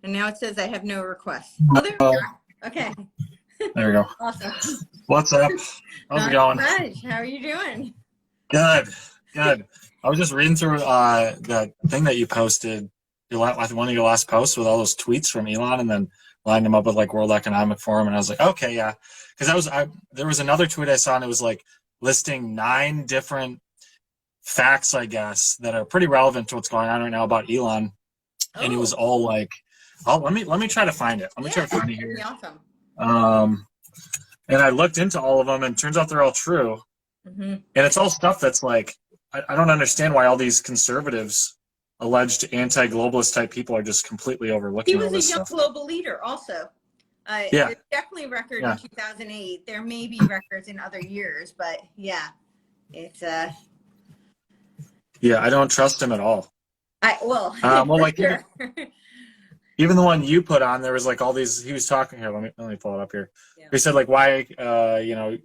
And now it says I have no requests. Oh, there we are. Okay. There we go. Awesome. What's up? How's it going? Much. How are you doing? Good. Good. I was just reading through that thing that you posted, one of your last posts with all those tweets from Elon, and then lined them up with like World Economic Forum, and I was like, okay, yeah, because there was another tweet I saw, and it was like listing 9 different facts, I guess, that are pretty relevant to what's going on right now about Elon, and it was all like, oh, let me try to find it. Let me try to find it here. Awesome. And I looked into all of them, and it turns out they're all true. Mm-hmm. And it's all stuff that's like, I don't understand why all these conservatives, alleged anti-globalist type people, are just completely overlooking all this stuff. He was a young global leader also. Yeah. There's definitely a record in 2008. There may be records in other years, but yeah, it's Yeah, I don't trust him at all. well, like sure. even the one you put on, there was like all these. He was talking here. Let me pull it up here. Yeah. He said like why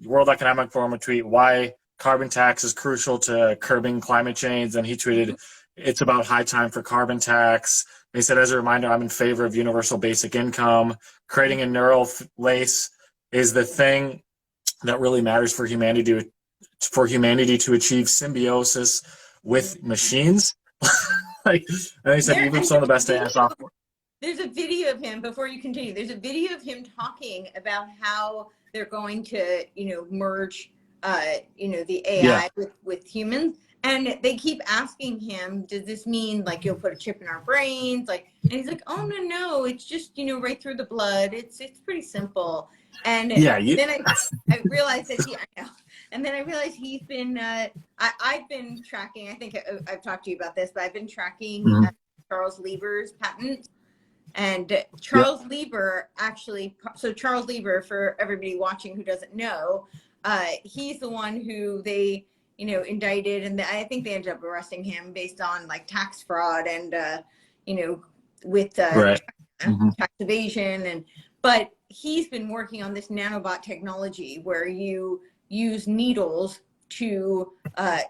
World Economic Forum tweet why carbon tax is crucial to curbing climate change, and he tweeted it's about high time for carbon tax. He said, as a reminder, I'm in favor of universal basic income. Creating a neural lace is the thing that really matters for humanity to achieve symbiosis with machines. And he said, even some of the best AI software. There's a video of him, before you continue, there's a video of him talking about how they're going to, merge, the AI with humans. And they keep asking him, does this mean like you'll put a chip in our brains? Like, and he's like, oh, no, it's just, right through the blood. It's pretty simple. And then I realized that and then I realized he's been, I've been tracking, I think I've talked to you about this, but I've been tracking Charles Lieber's patents. And Charles Lieber Charles Lieber, for everybody watching who doesn't know, he's the one who they, indicted, and I think they ended up arresting him based on like tax fraud and, with tax evasion. But he's been working on this nanobot technology where you use needles to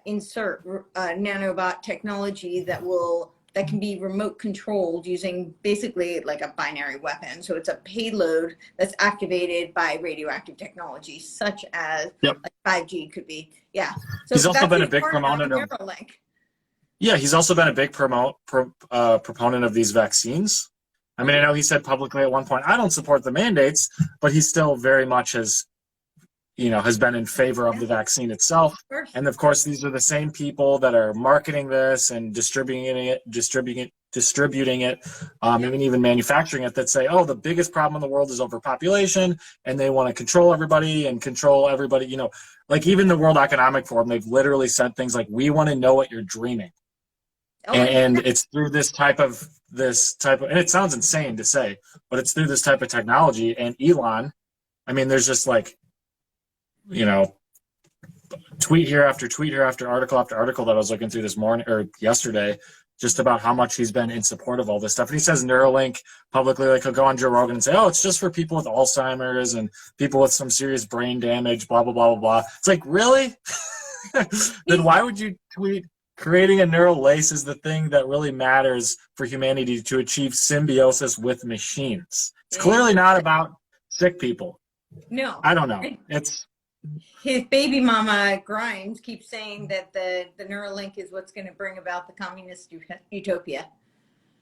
insert nanobot technology that can be remote controlled using basically like a binary weapon. So it's a payload that's activated by radioactive technology, such as like 5G could be. Yeah. So he's also been a big proponent of Neuralink. Yeah, he's also been a big proponent of these vaccines. I mean, I know he said publicly at one point, I don't support the mandates, but he still very much has been in favor of the vaccine itself. And of course, these are the same people that are marketing this and distributing it, even manufacturing it, that say, oh, the biggest problem in the world is overpopulation, and they want to control everybody. Like even the World Economic Forum, they've literally said things like, we want to know what you're dreaming. And it's through this type of, and it sounds insane to say, but it's through this type of technology. And Elon, I mean, there's just like, tweet here after tweet here after article that I was looking through this morning or yesterday, just about how much he's been in support of all this stuff. And he says Neuralink publicly, like he'll go on Joe Rogan and say, oh, it's just for people with Alzheimer's and people with some serious brain damage, blah, blah, blah, blah, blah. It's like, really? Then why would you tweet creating a neural lace is the thing that really matters for humanity to achieve symbiosis with machines? It's clearly not about sick people. No. I don't know. His baby mama Grimes keeps saying that the Neuralink is what's going to bring about the communist utopia.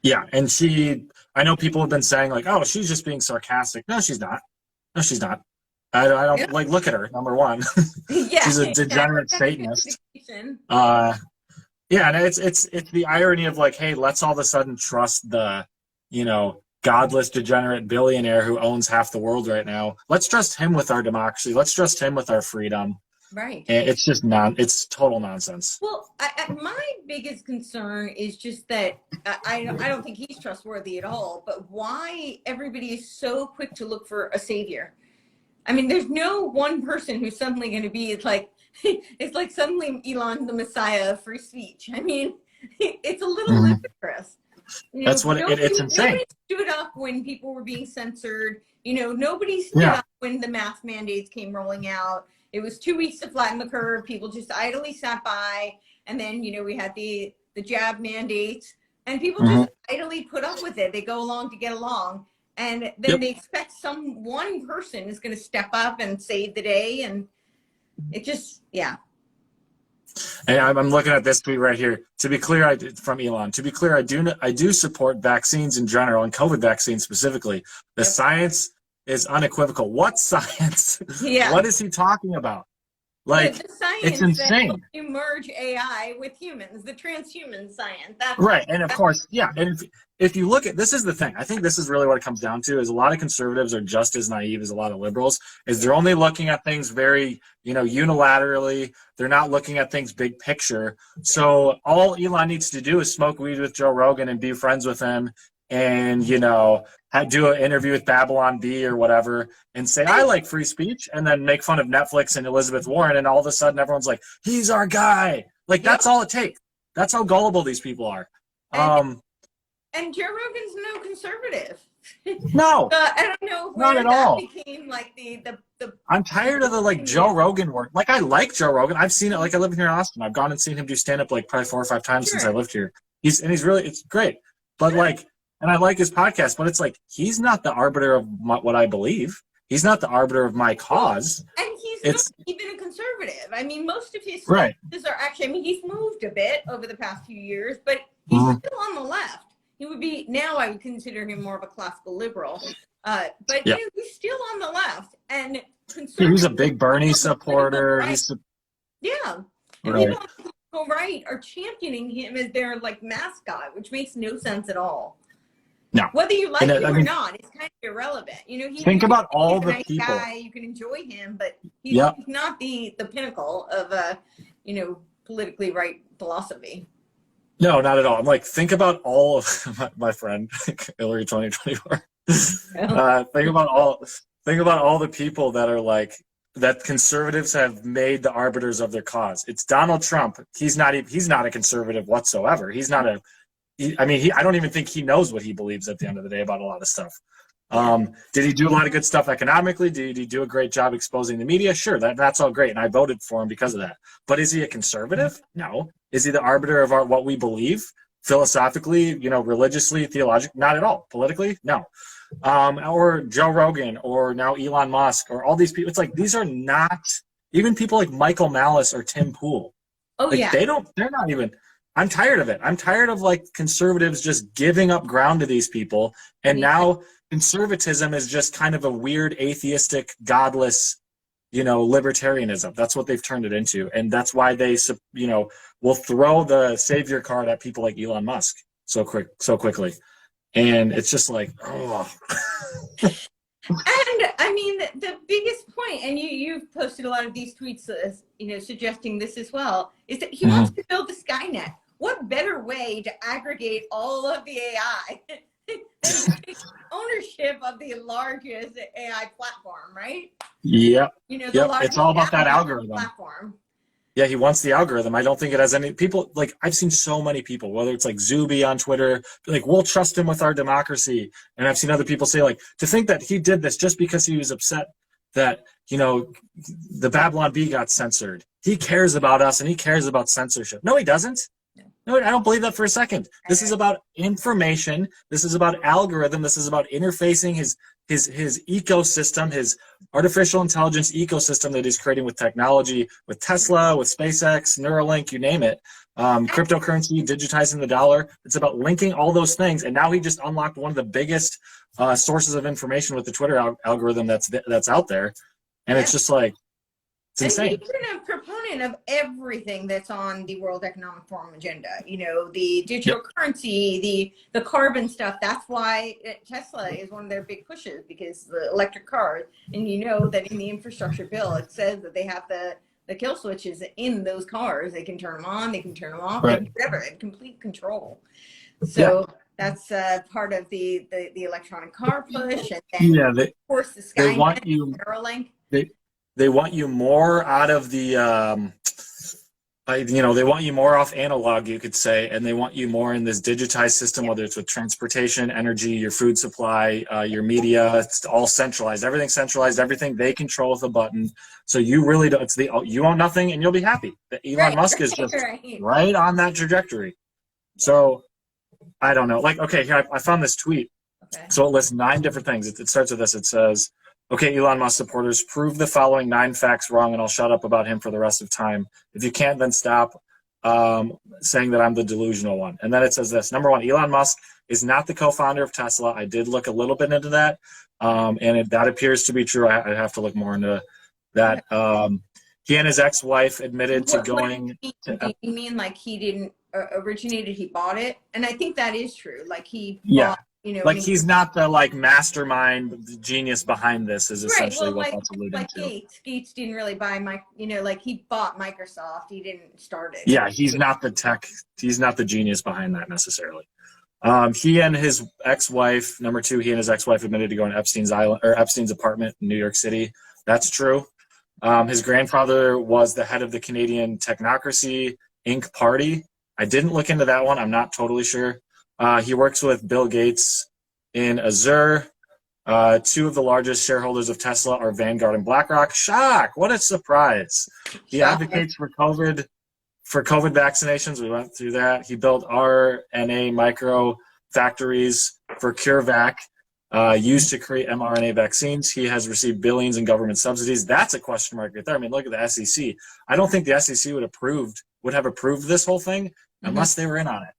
Yeah, and I know people have been saying like, oh, she's just being sarcastic. No, she's not. I don't look at her, number one. She's a degenerate Satanist. And it's the irony of like, hey, let's all of a sudden trust the, godless, degenerate billionaire who owns half the world right now. Let's trust him with our democracy. Let's trust him with our freedom. Right. And it's just it's total nonsense. Well, my biggest concern is just that I don't think he's trustworthy at all, but why everybody is so quick to look for a savior. I mean, there's no one person who's suddenly going to be, it's like suddenly Elon the Messiah of free speech. I mean, it's a little ludicrous. That's what it's insane. Nobody stood up when people were being censored. Nobody stood up when the mask mandates came rolling out. It was 2 weeks to flatten the curve. People just idly sat by. And then, we had the jab mandates. And people just idly put up with it. They go along to get along. And then they expect one person is going to step up and save the day. And it just, yeah. And I'm looking at this tweet right here. To be clear, from Elon. To be clear, I do support vaccines in general and COVID vaccines specifically. The science is unequivocal. What science? Yeah. What is he talking about? Like, the science it's insane. You merge AI with humans, the transhuman science. That's right. And of course, yeah. And if you look at, this is the thing. I think this is really what it comes down to, is a lot of conservatives are just as naive as a lot of liberals, is they're only looking at things very, unilaterally. They're not looking at things big picture. So all Elon needs to do is smoke weed with Joe Rogan and be friends with him, and, do an interview with Babylon Bee or whatever and say, I like free speech, and then make fun of Netflix and Elizabeth Warren, and all of a sudden everyone's like, he's our guy. Like, that's all it takes. That's how gullible these people are. And Joe Rogan's no conservative. No. I don't know where not at all. Became like the I'm tired of the Joe Rogan work. Like, I like Joe Rogan. I've seen it. Like, I live here in Austin. I've gone and seen him do stand up like probably 4 or 5 times since I lived here. He's really, it's great. But and I like his podcast, but it's like, he's not the arbiter of what I believe. He's not the arbiter of my cause. And he's not even a conservative. I mean, most of his speeches are actually, he's moved a bit over the past few years, but he's still on the left. He would be, now I would consider him more of a classical liberal. But he's still on the left. And he's a big Bernie supporter. And people on the right are championing him as their mascot, which makes no sense at all. No. Whether you like him or not, it's kind of irrelevant. Think about all the nice people. Guy, you can enjoy him, but he's not the pinnacle of politically right philosophy. No, not at all. I'm like, think about all of my friend Hillary 2024. Think about all the people that are that conservatives have made the arbiters of their cause. It's Donald Trump. He's not a conservative whatsoever. He's not I don't even think he knows what he believes at the end of the day about a lot of stuff. Did he do a lot of good stuff economically? Did he do a great job exposing the media? Sure, that's all great, and I voted for him because of that. But is he a conservative? No. Is he the arbiter of what we believe philosophically, religiously, theologically? Not at all. Politically? No. Or Joe Rogan, or now Elon Musk, or all these people. It's like, these are not, even people like Michael Malice or Tim Pool. They're not even. I'm tired of it. I'm tired of conservatives just giving up ground to these people. And now conservatism is just kind of a weird atheistic, godless, libertarianism. That's what they've turned it into. And that's why they, will throw the savior card at people like Elon Musk so quickly. And it's just like, oh. And I mean, the biggest point, and you've posted a lot of these tweets, suggesting this as well, is that he wants to build the Skynet. What better way to aggregate all of the AI than take ownership of the largest AI platform, right? Yeah. It's all about that algorithm. Platform. Yeah, he wants the algorithm. I don't think it has any people. I've seen so many people, whether it's Zuby on Twitter, we'll trust him with our democracy. And I've seen other people say to think that he did this just because he was upset that, the Babylon Bee got censored. He cares about us and he cares about censorship. No, he doesn't. No, I don't believe that for a second. This is about information. This is about algorithm. This is about interfacing his ecosystem, his artificial intelligence ecosystem that he's creating with technology, with Tesla, with SpaceX, Neuralink, you name it. Cryptocurrency, digitizing the dollar. It's about linking all those things. And now he just unlocked one of the biggest sources of information with the Twitter algorithm that's out there. And it's just it's insane. And he's been a proponent of everything that's on the World Economic Forum agenda. The digital currency, the carbon stuff. That's why Tesla is one of their big pushes, because the electric cars. And that in the infrastructure bill, it says that they have the kill switches in those cars. They can turn them on, they can turn them off, they can do whatever, in complete control. So that's part of the electronic car push. And then, of course, the Skynet, Neuralink. They want you more out of the, they want you more off analog, you could say, and they want you more in this digitized system, whether it's with transportation, energy, your food supply, your media. It's all centralized. Everything's centralized. Everything they control with a button. So you really don't. You own nothing, and you'll be happy. Elon Musk is just right on that trajectory. So I don't know. Like, okay, here I found this tweet. Okay. So it lists 9 different things. It starts with this. It says, okay, Elon Musk supporters, prove the following 9 facts wrong, and I'll shut up about him for the rest of time. If you can't, then stop saying that I'm the delusional one. And then it says this. Number 1, Elon Musk is not the co-founder of Tesla. I did look a little bit into that, and that appears to be true. I have to look more into that. He and his ex-wife admitted to going. Do you mean like he didn't originate it? He bought it, and I think that is true. Like he bought, you know, like he's not the like mastermind, the genius behind this. Is essentially right. Well, what that's alluding to. Gates didn't really buy like he bought Microsoft. He didn't start it. Yeah, he's not the tech. He's not the genius behind that necessarily. He and his ex-wife, number 2, he and his ex-wife admitted to going to Epstein's island or Epstein's apartment in New York City. That's true. His grandfather was the head of the Canadian Technocracy Inc. party. I didn't look into that one. I'm not totally sure. He works with Bill Gates in Azure. 2 of the largest shareholders of Tesla are Vanguard and BlackRock. Shock! What a surprise. He advocates for COVID vaccinations. We went through that. He built RNA micro factories for CureVac, used to create mRNA vaccines. He has received billions in government subsidies. That's a question mark right there. I mean, look at the SEC. I don't think the SEC would have approved this whole thing unless they were in on it.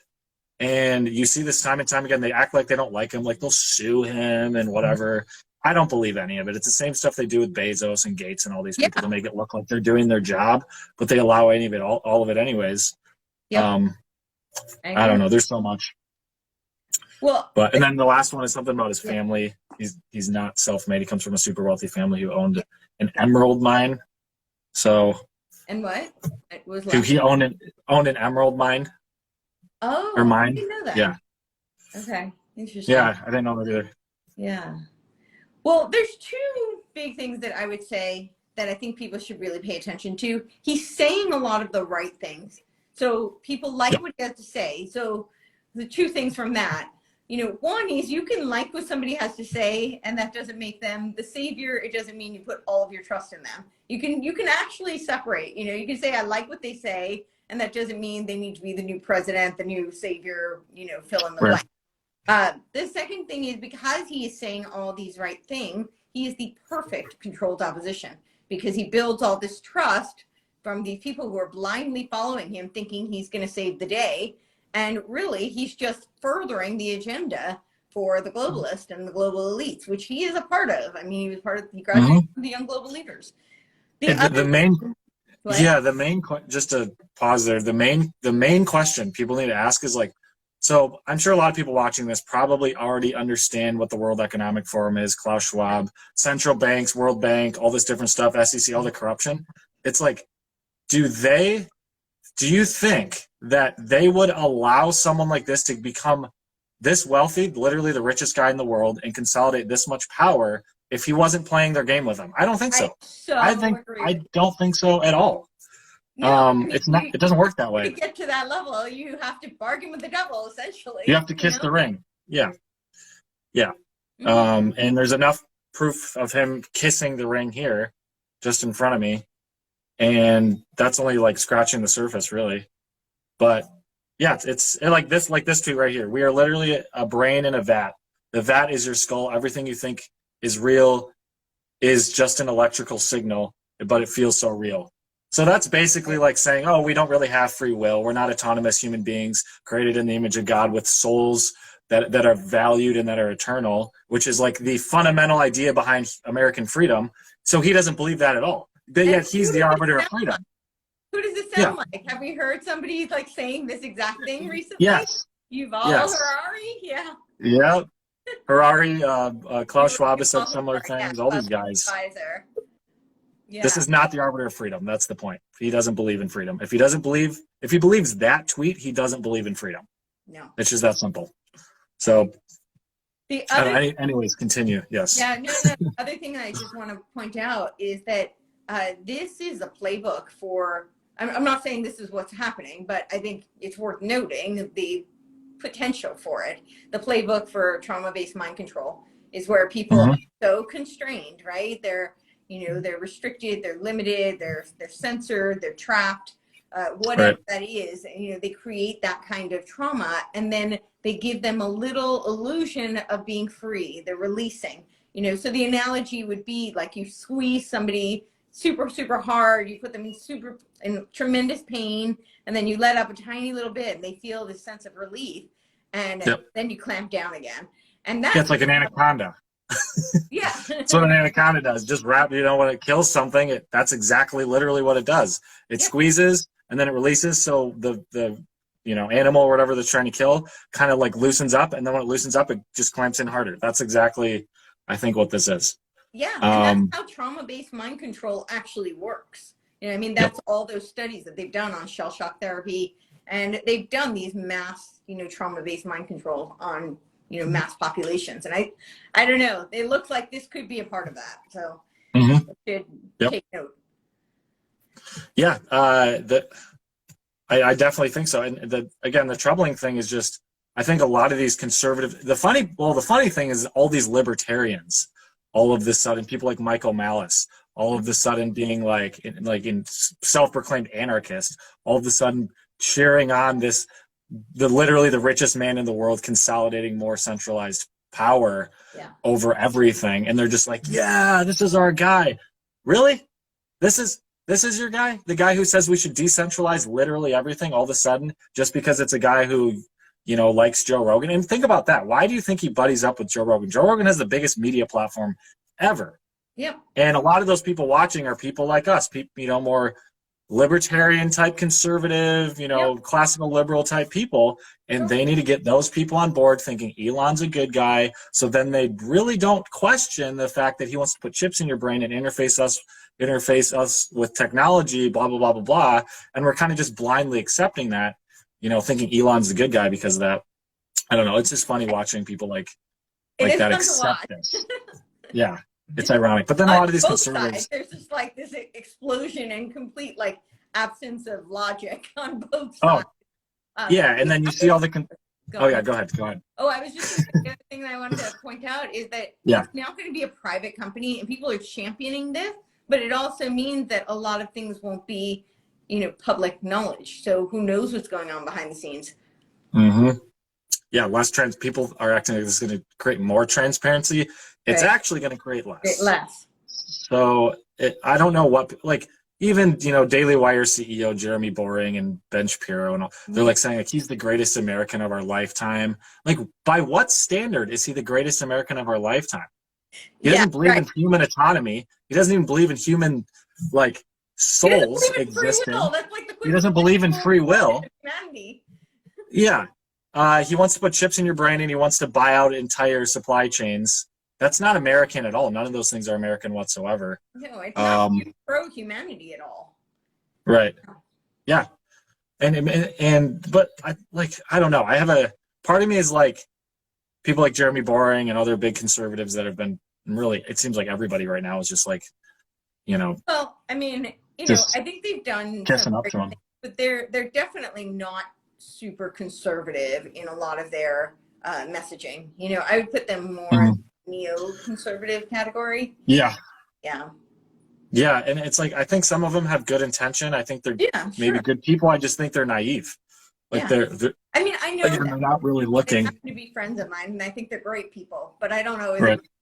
And you see this time and time again. They act like they don't like him, like they'll sue him and whatever. I don't believe any of it. It's the same stuff they do with Bezos and Gates and all these people to make it look like they're doing their job, but they allow any of it, all of it anyways. I don't know. There's so much. Well, and then the last one is something about his family. He's not self-made. He comes from a super wealthy family who owned an emerald mine. So. And what? It was he owned an emerald mine. Oh, or mine. I didn't know that. Yeah. Okay. Interesting. Yeah, I didn't know that either. Yeah. Well, there's 2 big things that I would say that I think people should really pay attention to. He's saying a lot of the right things. So people like what he has to say. So the 2 things from that, one is you can like what somebody has to say, and that doesn't make them the savior. It doesn't mean you put all of your trust in them. You can actually separate. You can say, I like what they say, and that doesn't mean they need to be the new president, the new savior, fill in the blank. The second thing is because he is saying all these right things, he is the perfect controlled opposition because he builds all this trust from these people who are blindly following him, thinking he's going to save the day. And really, he's just furthering the agenda for the globalists and the global elites, which he is a part of. I mean, he graduated from the Young Global Leaders. Just to pause there, the main question people need to ask is like, so I'm sure a lot of people watching this probably already understand what the World Economic Forum is, Klaus Schwab, central banks, World Bank, all this different stuff, SEC, all the corruption. It's like, do you think that they would allow someone like this to become this wealthy, literally the richest guy in the world, and consolidate this much power if he wasn't playing their game with them? I don't think so. I don't think so at all. No, it's not. It doesn't work that way. To get to that level, you have to bargain with the devil, essentially. You have to kiss the ring. Yeah. And there's enough proof of him kissing the ring here, just in front of me, and that's only like scratching the surface, really. But yeah, it's like this tweet right here. We are literally a brain in a vat. The vat is your skull. Everything you think is real is just an electrical signal, but it feels so real. So that's basically like saying, oh, we don't really have free will. We're not autonomous human beings created in the image of God with souls that are valued and that are eternal, which is like the fundamental idea behind American freedom. So he doesn't believe that at all. But yet he's the arbiter of freedom. Who does it sound like? Have we heard somebody like saying this exact thing recently? Yes. Harari? Yeah. Yeah. Harari, Klaus Schwab has said similar things, all these guys. Yeah. This is not the arbiter of freedom. That's the point. He doesn't believe in freedom. If he believes that tweet, he doesn't believe in freedom. No. It's just that simple. So, anyways, continue. Yes. Yeah, no. The other thing that I just want to point out is that this is a playbook for, I'm not saying this is what's happening, but I think it's worth noting the potential for it. The playbook for trauma-based mind control is where people are so constrained, right? They're restricted, they're limited, they're censored, they're trapped. whatever that is, they create that kind of trauma, and then they give them a little illusion of being free. They're releasing, so the analogy would be like you squeeze somebody super, super hard, you put them in tremendous pain, and then you let up a tiny little bit and they feel this sense of relief, and then you clamp down again. And that's it's like an anaconda. Yeah. That's what an anaconda does. Just when it kills something, that's exactly literally what it does. It squeezes and then it releases. So the animal or whatever that's trying to kill kind of like loosens up. And then when it loosens up, it just clamps in harder. That's exactly, I think, what this is. Yeah. And that's how trauma-based mind control actually works. That's all those studies that they've done on shell shock therapy. And they've done these mass, trauma-based mind control on mass populations. And I don't know, it looks like this could be a part of that. So should take note. Yeah, I definitely think so. And the troubling thing is just, I think a lot of these conservative, the funny thing is all these libertarians, all of this sudden, people like Michael Malice, all of the sudden being like in self-proclaimed anarchist, all of a sudden cheering on this, literally the richest man in the world consolidating more centralized power over everything. And they're just like, yeah, this is our guy. Really? This is your guy? The guy who says we should decentralize literally everything all of a sudden just because it's a guy who, likes Joe Rogan? And think about that. Why do you think he buddies up with Joe Rogan? Joe Rogan has the biggest media platform ever. Yeah. And a lot of those people watching are people like us, people, more libertarian type conservative, classical liberal type people, and they need to get those people on board thinking Elon's a good guy, so then they really don't question the fact that he wants to put chips in your brain and interface us with technology, blah blah blah blah blah, and we're kind of just blindly accepting that, thinking Elon's a good guy because of that. I don't know, it's just funny watching people like that accept this. Yeah. It's ironic, but then a lot of these conservatives, there's just like this explosion and complete absence of logic on both sides. Yeah, and then you see all the. Go ahead. Go ahead. Oh, I was just the other thing that I wanted to point out is that it's now going to be a private company, and people are championing this, but it also means that a lot of things won't be, public knowledge. So who knows what's going on behind the scenes? Mm-hmm. Yeah, people are acting like this is going to create more transparency. It's actually going to create less. So I don't know what, even, Daily Wire CEO Jeremy Boring and Ben Shapiro and all, they're saying he's the greatest American of our lifetime. By what standard is he the greatest American of our lifetime? He doesn't believe in human autonomy. He doesn't even believe in human, souls existing. He doesn't believe in free will. Humanity. Yeah. He wants to put chips in your brain and he wants to buy out entire supply chains. That's not American at all. None of those things are American whatsoever. No, it's not pro-humanity at all. Right. Yeah. But I don't know. I have a part of me is people like Jeremy Boring and other big conservatives that have been really, it seems like everybody right now is just Well, I think they've done kissing up to them, but they're definitely not super conservative in a lot of their messaging. I would put them more in neo-conservative category. Yeah. Yeah. Yeah, and it's I think some of them have good intention. I think they're maybe good people. I just think they're naive. They're I know they're not really looking. They happen to be friends of mine, and I think they're great people. But I don't know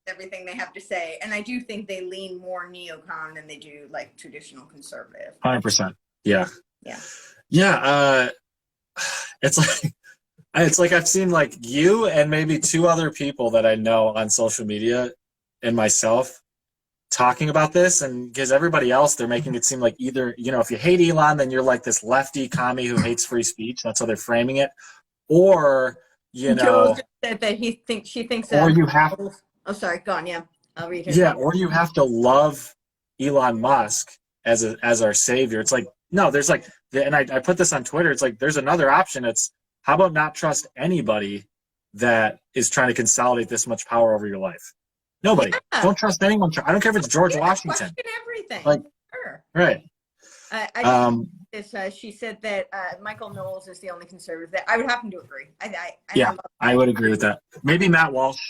everything they have to say. And I do think they lean more neocon than they do traditional conservative. 100%. Yeah. Yeah. Yeah. It's I've seen you and maybe two other people that I know on social media and myself talking about this, and because everybody else, they're making it seem either, if you hate Elon, then you're this lefty commie who hates free speech. That's how they're framing it. Or, Joel just said that she thinks or you have, oh, sorry, go on. Yeah. I'll read it. Yeah. Or you have to love Elon Musk as our savior. It's no, there's and I put this on Twitter. It's there's another option. It's, how about not trust anybody that is trying to consolidate this much power over your life? Nobody. Yeah. Don't trust anyone. I don't care if it's George Washington. Question everything. Sure. Right. She said that Michael Knowles is the only conservative. That I would happen to agree. I would agree with that. Maybe Matt Walsh.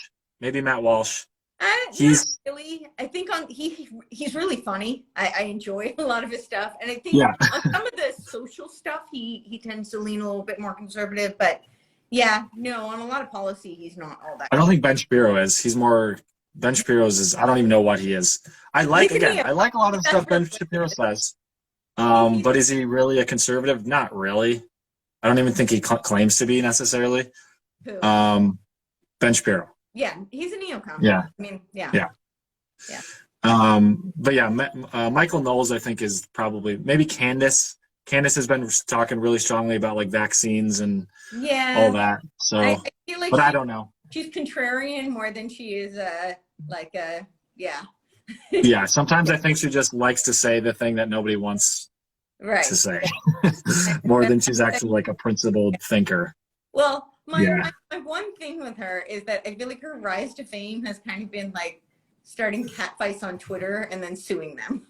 Not He's really. I think he's really funny. I enjoy a lot of his stuff, and I think yeah. on some of the social stuff, he tends to lean a little bit more conservative. But yeah, no, on a lot of policy, he's not all that. I don't think Ben Shapiro is. He's more Ben Shapiro's is. I don't even know what he is. I like I like a lot of the stuff Ben Shapiro says. But is he really a conservative? Not really. I don't even think he claims to be necessarily. Who? Ben Shapiro. Yeah, he's a neocon. Yeah. I mean, yeah. Yeah. Yeah. But yeah, Michael Knowles, I think, is probably maybe Candace. Candace has been talking really strongly about like vaccines and all that. So, I feel like but I don't know. She's contrarian more than she is yeah. Yeah, sometimes I think she just likes to say the thing that nobody wants to say, more than she's actually like a principled thinker. Well, my one thing with her is that I feel like her rise to fame has kind of been like starting catfights on Twitter and then suing them.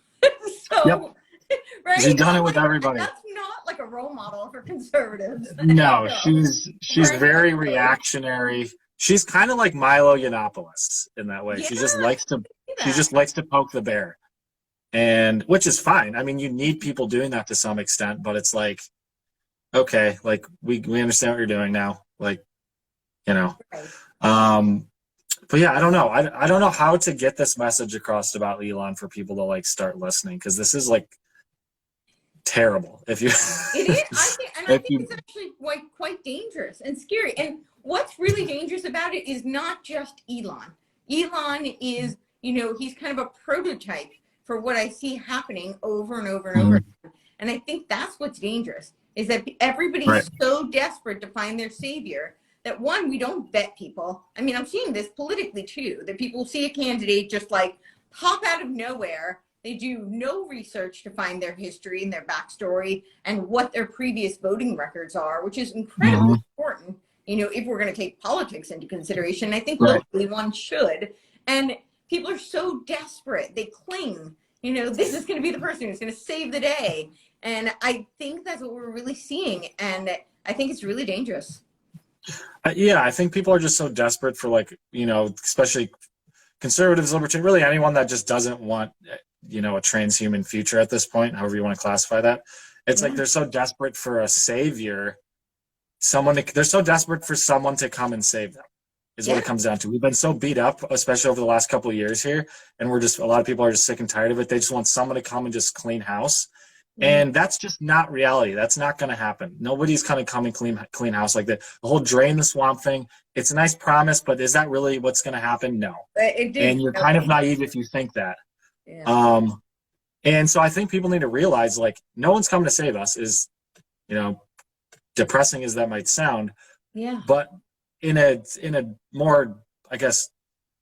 So, right? She's done it with everybody. That's not like a role model for conservatives. No, she's very reactionary. She's kind of like Milo Yiannopoulos in that way. Yeah, she just likes to poke the bear, and which is fine. I mean, you need people doing that to some extent, but it's like, okay, like we understand what you're doing now, like, you know. Right. But yeah, I don't know. I don't know how to get this message across about Elon for people to like start listening, because this is like terrible. If you it is, I think it's actually quite dangerous and scary. And what's really dangerous about it is not just Elon. Elon is, he's kind of a prototype for what I see happening over and over and over again. And I think that's what's dangerous, is that everybody's so desperate to find their savior that, one, we don't vet people. I mean, I'm seeing this politically too, that people see a candidate just like pop out of nowhere. They do no research to find their history and their backstory and what their previous voting records are, which is incredibly important, if we're going to take politics into consideration. I think hopefully one should. And people are so desperate. They cling, this is going to be the person who's going to save the day. And I think that's what we're really seeing. And I think it's really dangerous. Yeah, I think people are just so desperate for, like, especially conservatives, libertarians, really anyone that just doesn't want, a transhuman future at this point, however you want to classify that. It's like they're so desperate for a savior, they're so desperate for someone to come and save them, is what it comes down to. We've been so beat up, especially over the last couple of years here, and a lot of people are just sick and tired of it. They just want someone to come and just clean house. And that's just not reality. That's not going to happen. Nobody's going to come and clean house like that. The whole drain the swamp thing, it's a nice promise, but is that really what's going to happen? No. And you're kind of naive if you think that. Yeah. And so I think people need to realize, like, no one's coming to save us, is, depressing as that might sound. Yeah. But in a more, I guess,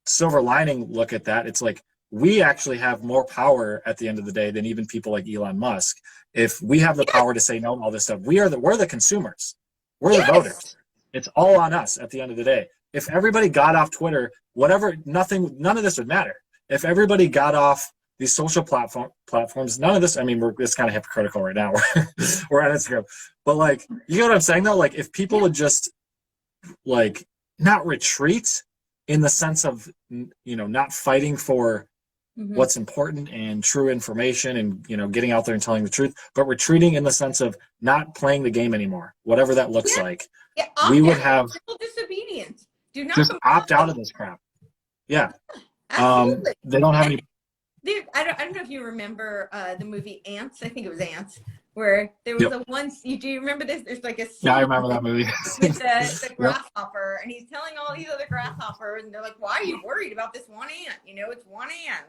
silver lining look at that, it's like, we actually have more power at the end of the day than even people like Elon Musk. If we have the power to say no to all this stuff, we're the consumers. We're the voters. It's all on us at the end of the day. If everybody got off Twitter, none of this would matter. If everybody got off these social platforms, none of this, I mean, it's kind of hypocritical right now. We're on Instagram. But, like, you know what I'm saying, though? Like, if people would just, like, not retreat in the sense of, not fighting for what's important and true information and, getting out there and telling the truth, but retreating in the sense of not playing the game anymore, whatever that looks like. Yeah, we would have civil disobedience. Do not just opt out of this crap. Yeah. Absolutely. They don't have any. Dude, I don't know if you remember the movie Ants. I think it was Ants, where there was do you remember this? There's like a scene. Yeah, I remember that movie. With the grasshopper, and he's telling all these other grasshoppers, and they're like, "Why are you worried about this one ant? It's one ant.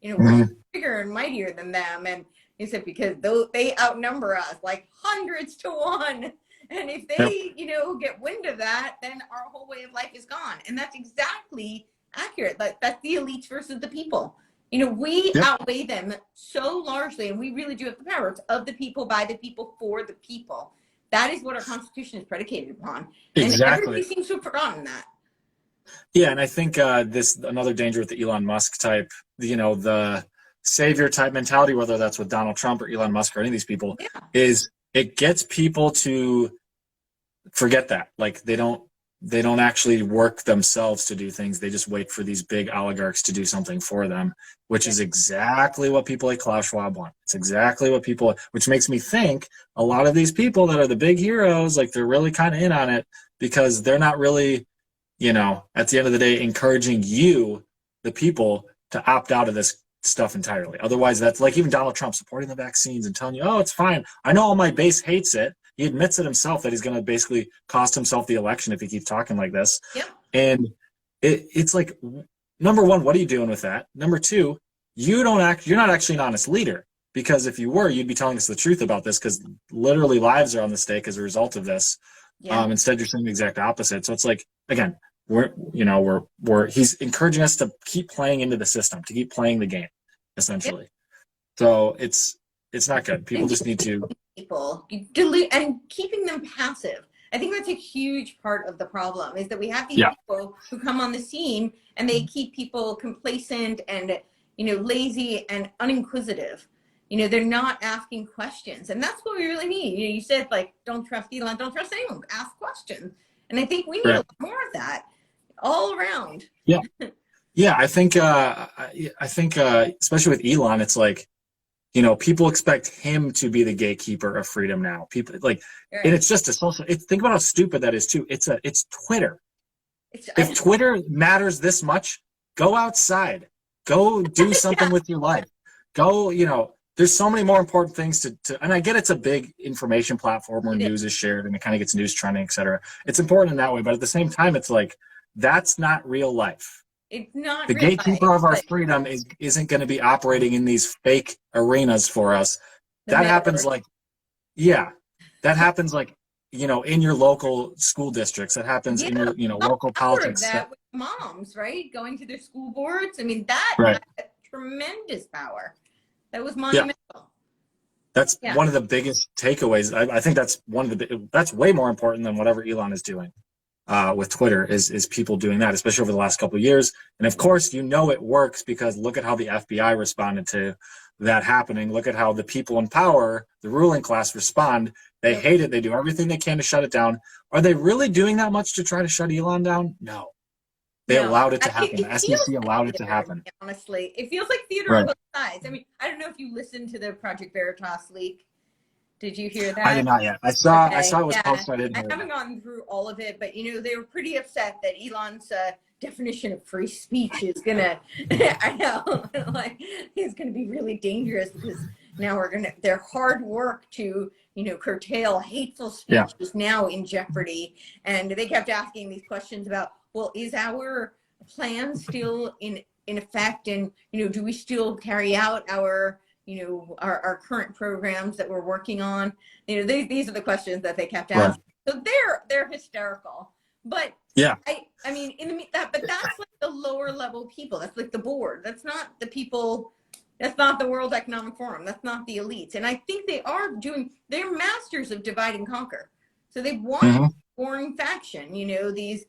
We're bigger and mightier than them." And he said, because they outnumber us like hundreds to one. And if they, get wind of that, then our whole way of life is gone. And that's exactly accurate. That's the elites versus the people. We outweigh them so largely, and we really do have the power. It's of the people, by the people, for the people. That is what our Constitution is predicated upon. And everybody seems to have forgotten that. Yeah, and I think another danger with the Elon Musk type, the savior type mentality, whether that's with Donald Trump or Elon Musk or any of these people, is it gets people to forget that. Like, they don't they don't actually work themselves to do things. They just wait for these big oligarchs to do something for them, which is exactly what people like Klaus Schwab want. It's exactly what people, which makes me think a lot of these people that are the big heroes, like they're really kind of in on it because they're not really, you know, at the end of the day, encouraging you, the people, to opt out of this stuff entirely. Otherwise, that's like even Donald Trump supporting the vaccines and telling you, oh, it's fine. I know all my base hates it. He admits it himself that he's going to basically cost himself the election if he keeps talking like this. Yep. And it's like, number one, what are you doing with that? Number two, you're not actually an honest leader, because if you were, you'd be telling us the truth about this, because literally lives are on the stake as a result of this. Yeah. Instead, you're saying the exact opposite. So it's like, again, he's encouraging us to keep playing into the system, to keep playing the game, essentially. Yep. So it's not good. People just need to dilute and keeping them passive. I think that's a huge part of the problem, is that we have these people who come on the scene and they keep people complacent and, you know, lazy and uninquisitive. You know, they're not asking questions, and that's what we really need. You know, you said, like, don't trust Elon, don't trust anyone, ask questions. And I think we need a lot more of that all around. Yeah. Yeah. I think, especially with Elon, it's like, you know, people expect him to be the gatekeeper of freedom now. People like, and it's just a social. Think about how stupid that is too. It's Twitter. If Twitter matters this much, go outside, go do something with your life. Go, you know, there's so many more important things to. And I get it's a big information platform where news is shared and it kind of gets news trending, et cetera. It's important in that way, but at the same time, it's like that's not real life. It's not the gatekeeper of our freedom isn't going to be operating in these fake arenas for us. That happens like, that happens like, you know, in your local school districts. That happens in your, you know, local politics. That with moms, right? Going to their school boards. I mean, that had tremendous power. That was monumental. Yeah. That's one of the biggest takeaways. I think that's that's way more important than whatever Elon is doing. With Twitter is people doing that, especially over the last couple of years. And of course, you know, it works because look at how the FBI responded to that happening. Look at how the people in power, the ruling class, respond. They hate it. They do everything they can to shut it down. Are they really doing that much to try to shut Elon down? No. They allowed it to happen. The SEC allowed it to happen. Honestly, it feels like theater on both sides. I mean, I don't know if you listened to the Project Veritas leak. Did you hear that? I did not yet. I saw it was posted. I haven't gone through all of it, but, you know, they were pretty upset that Elon's definition of free speech is gonna, I know, like, it's gonna be really dangerous because now their hard work to, you know, curtail hateful speech is now in jeopardy. And they kept asking these questions about, well, is our plan still in effect? And, you know, do we still carry out our, you know, our current programs that we're working on? You know, these are the questions that they kept asking. So they're hysterical. But I mean, but that's like the lower level people. That's like the board. That's not the people. That's not the World Economic Forum. That's not the elites. And I think they're masters of divide and conquer. So they want a warring faction. You know, the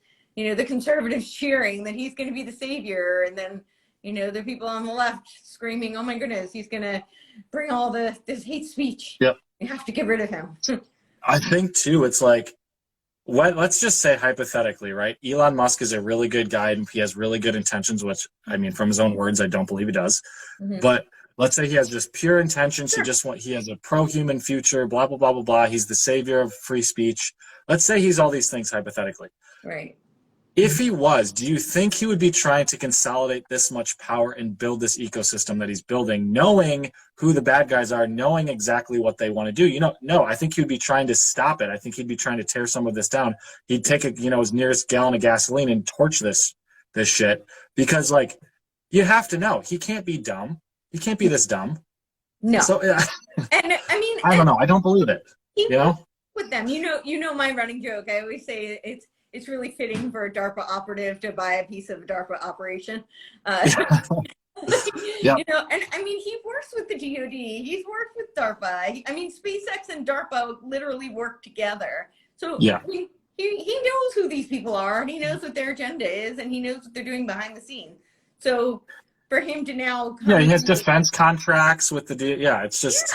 conservatives cheering that he's going to be the savior, and then, you know, the people on the left screaming, oh my goodness, he's going to bring all this hate speech. Yep. You have to get rid of him. I think too, it's like, let's just say hypothetically, right? Elon Musk is a really good guy and he has really good intentions, which, I mean, from his own words, I don't believe he does. But let's say he has just pure intentions. He has a pro-human future, blah, blah, blah, blah, blah. He's the savior of free speech. Let's say he's all these things hypothetically. Right. If he was, do you think he would be trying to consolidate this much power and build this ecosystem that he's building, knowing who the bad guys are, knowing exactly what they want to do? You know, no, I think he would be trying to stop it. I think he'd be trying to tear some of this down. He'd take his nearest gallon of gasoline and torch this shit, because, like, you have to know he can't be dumb. He can't be this dumb. No. So and I mean, I don't know. I don't believe it. You know, with them, you know my running joke. I always say it's really fitting for a DARPA operative to buy a piece of a DARPA operation. You know, and I mean, he works with the DoD. He's worked with DARPA. I mean, SpaceX and DARPA literally work together. So he knows who these people are, and he knows what their agenda is, and he knows what they're doing behind the scenes. So for him to now he has defense contracts with the it's just